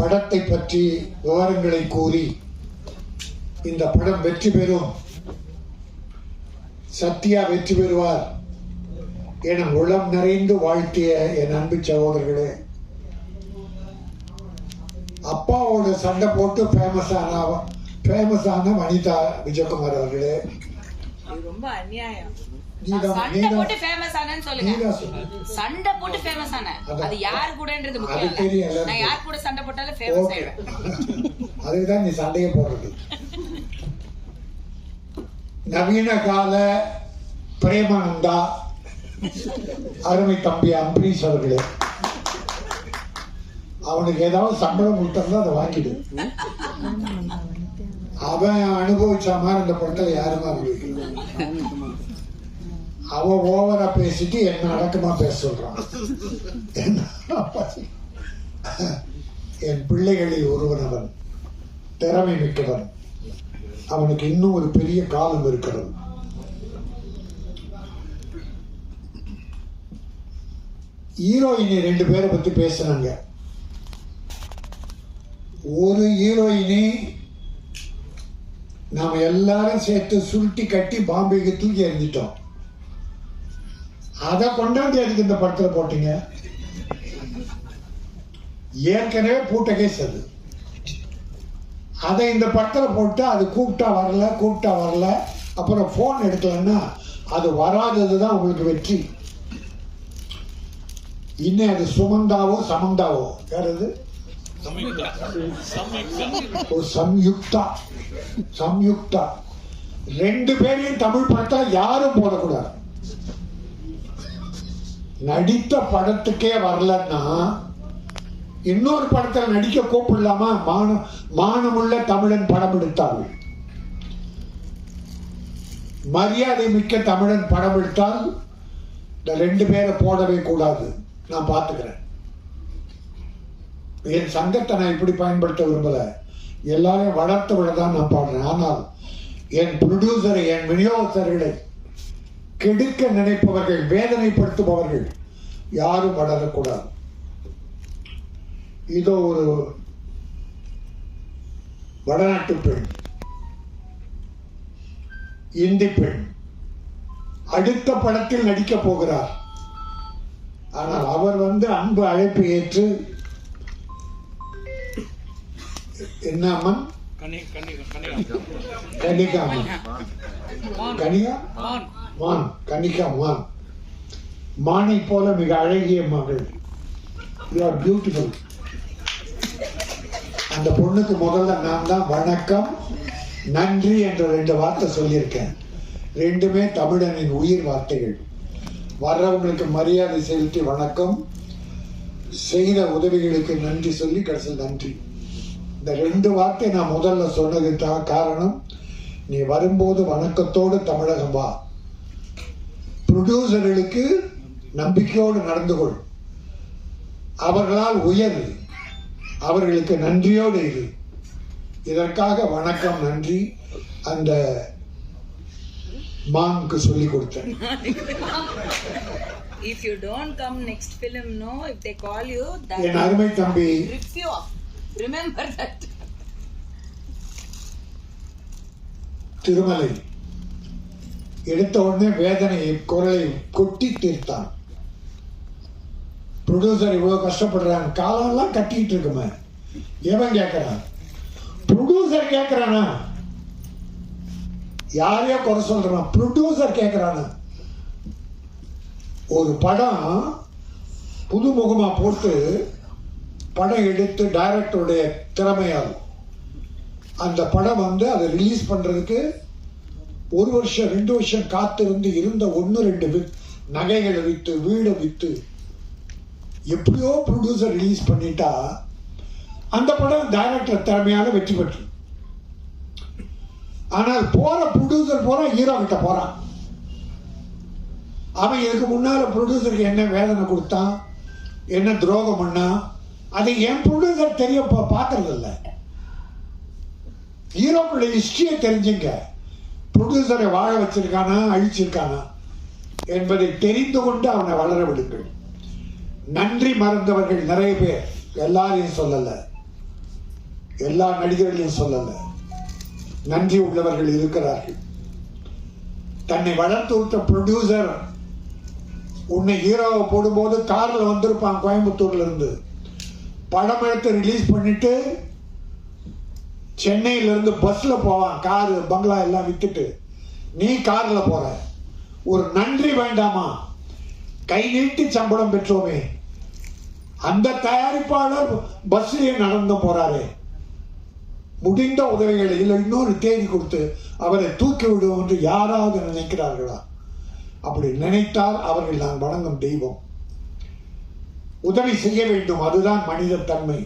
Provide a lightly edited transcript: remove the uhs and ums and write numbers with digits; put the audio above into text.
படத்தை பற்றி விவரங்களை கூறி இந்த படம் வெற்றி பெறும், சத்யா வெற்றி பெறுவார் என உளம் நிறைந்து வாழ்த்திய என் அன்பு சகோதரர்களே, அப்பாவோட சண்டை போட்டு ஃபேமஸான வனிதா விஜயகுமார் அவர்களே, ரொம்ப அநியாயம். சண்டை போட்டு ஃபேமஸ் ஆனன்னு சொல்லுங்க. சண்டை போட்டு ஃபேமஸ் ஆன அது யார் கூடன்றது முக்கியம் இல்ல. நான் யார் கூட சண்டை போட்டாலும் ஃபேமஸ் ஆயிடுவேன். அதுதான் நீ சண்டையே போடுறது. நவீன கால பிரேமானந்தா அருமை தம்பி அம்பரீஷ் அவர்களே, அவனுக்கு ஏதாவது சம்பளம் கொடுத்தா அதை வாங்கிடு. அவன் அனுபவிச்ச மாதிரி இந்த படத்துல யாருமே அனுபவிக்கல. அவன் ஓவரா பேசிட்டு என்ன அடக்கமா பேச சொல்றான். என் பிள்ளைகளில் ஒருவன் அவன், திறமை மிக்கவன். அவனுக்கு இன்னும் ஒரு பெரிய காலம் இருக்கிறது. ஹீரோயினி 2 பேரை பத்தி பேசினாங்க. ஒரு ஹீரோயினி நாம எல்லாரும் சேர்த்து சுருட்டி கட்டி பாம்பேக்கு தூக்கி எறிஞ்சிட்டோம். அதை கொண்டாந்து எதுக்கு இந்த படத்துல போட்டீங்க? ஏற்கனவே பூட்ட கேஸ் அது. அதை இந்த படத்துல போட்டு அது கூப்பிட்டா வரல, அப்புறம் போன் எடுக்கலன்னா அது வராததுதான் உங்களுக்கு வெற்றி. இன்னும் அது சுமந்தாவோ சமந்தாவோ யாரது சம்யுக்தா 2 பேரையும் தமிழ் படத்தா யாரும் போடக்கூடாது. நடித்த படத்துக்கே வரலன்னா இன்னொரு படத்தில் நடிக்க கூப்பிடலாமா? மானமுள்ள தமிழன் படம் எடுத்தார்கள், மரியாதை மிக்க தமிழன் படம் எடுத்தால் இந்த 2 பேரை போடவே கூடாது. நான் பார்த்துக்கிறேன். என் சங்கத்தை நான் இப்படி பயன்படுத்த விரும்பல. எல்லாரையும் வளர்த்து விடதான் நான் பாடுறேன். ஆனால் என் ப்ரொடியூசரை, என் விநியோகஸ்தர்களை கெடுக்க நினைப்பவர்கள், வேதனைப்படுத்துபவர்கள் யாரும் வளரக்கூடாது. இதோ ஒரு வடநாட்டு பெண், இந்தி பெண் அடுத்த படத்தில் நடிக்க போகிறார். ஆனால் அவர் அன்பு அழைப்பு ஏற்று என்ன அம்மன்? கனிகா மான். மானை போல மிக அழகிய மகள். You are beautiful. அந்த பொண்ணுக்கு முதல்ல நான் தான் வணக்கம் நன்றி என்ற 2 வார்த்தை சொல்லியிருக்கேன். 2மே தமிழனின் உயிர் வார்த்தைகள். வர்றவங்களுக்கு மரியாதை செலுத்தி வணக்கம், செய்த உதவிகளுக்கு நன்றி சொல்லி கடைசியில் நன்றி. இந்த 2 வார்த்தை நான் முதல்ல சொன்னதுக்காக காரணம், நீ வரும்போது வணக்கத்தோடு தமிழகம் வா. ப்ரொடியூசர்களுக்கு நம்பிக்கையோடு நடந்து கொள். அவர்களால் உயர், அவர்களுக்கு நன்றியோடு இரு. இதற்காக வணக்கம் நன்றி அந்த மானுக்கு சொல்லி கொடுத்தேன். If you don't come next film, no, if they call you, that என் அருமை தம்பி, rip you off. Remember that. Thirumalai எடுத்த உடனே வேதனையை குரலை கொட்டி தீர்த்தான். ப்ரொடியூசர் இவ்வளவு கஷ்டப்படுறாங்க, காலம்லாம் கட்டிட்டு இருக்குமே. எவன் கேட்கிறான்? ப்ரொடியூசர் கேட்கிறானா? யாரையோ குறை சொல்றான், ப்ரொடியூசர் கேட்கிறானா? ஒரு படம் புதுமுகமா போட்டு படம் எடுத்து டைரக்டருடைய திறமையாகும். அந்த படம் அதை ரிலீஸ் பண்றதுக்கு 1 வருஷம் 2 வருஷம் காத்திருந்து இருந்த 1-2 நகைகளை வித்து வீடை வித்து எப்படியோ ப்ரொடியூசர் ரிலீஸ் பண்ணிட்டா அந்த படம் டைரக்டர் திறமையால வெற்றி பெற்று. ஆனால் போற ப்ரொடியூசர் ஹீரோ கிட்ட போறான். அவன் இதுக்கு முன்னால ப்ரொடியூசருக்கு என்ன வேதனை கொடுத்தான், என்ன துரோகம் பண்ணா, அதை என் ப்ரொடியூசர் தெரிய பார்க்கறது இல்லை. ஹீரோக்களுடைய ஹிஸ்டரியை தெரிஞ்சுங்க. ப்ரொடியூசரை வாழ வச்சிருக்கானா அழிச்சிருக்கானா என்பதை தெரிந்து கொண்டு அவனை வளர விடுங்கள். நன்றி மறந்தவர்கள் நிறைய பேர், எல்லாரையும் சொல்லல. எல்லா நடிகர்களையும் சொல்லல, நன்றி உள்ளவர்கள் இருக்கிறார்கள். தன்னை வளர்த்து விட்ட ப்ரொடியூசர் உன்னை ஹீரோவை போடும்போது கார்ல வந்திருப்பான் கோயம்புத்தூர்ல இருந்து, படம் எடுத்து ரிலீஸ் பண்ணிட்டு சென்னையில இருந்து பஸ்ல போவான், காரு பங்களா எல்லாம் வித்துட்டு. நீ கார்ல போற, ஒரு நன்றி வேண்டாமா? கை நீட்டி சம்பளம் பெற்றோமே, அந்த தயாரிப்பாளர் பஸ்லயே நடந்து போறாரு. முடிந்த உதவிகளை இல்லை இன்னொரு தேதி கொடுத்து அவரை தூக்கி விடுவோம் என்று யாராவது நினைக்கிறார்களா? அப்படி நினைத்தால் அவர்கள் நான் வணங்கும் தெய்வம். உதவி செய்ய வேண்டும், அதுதான் மனித தன்மை.